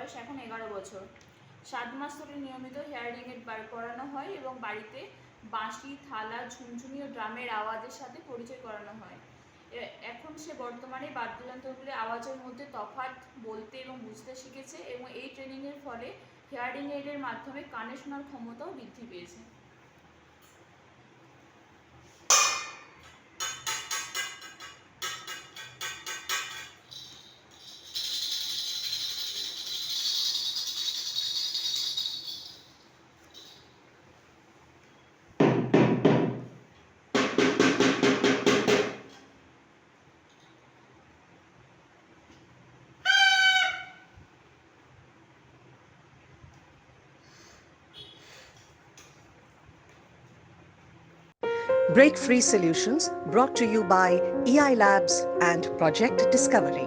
বয়স এখন 11 বছর। 7 মাস ধরে নিয়মিত হিয়ারিং এড করানো হয় এবং বাড়িতে বাঁশি, থালা, ঝুনঝুনি ও ড্রামের আওয়াজের সাথে পরিচয় করানো হয়। এখন সে বর্তমানে বাদ্যযন্ত্রগুলির আওয়াজের মধ্যে তফাৎ বলতে এবং বুঝতে শিখেছে এবং এই ট্রেনিংয়ের ফলে হিয়ারিং এইডের মাধ্যমে কানে শোনার ক্ষমতাও বৃদ্ধি পেয়েছে। Break-free solutions brought to you by eiLabs and Project Discovery.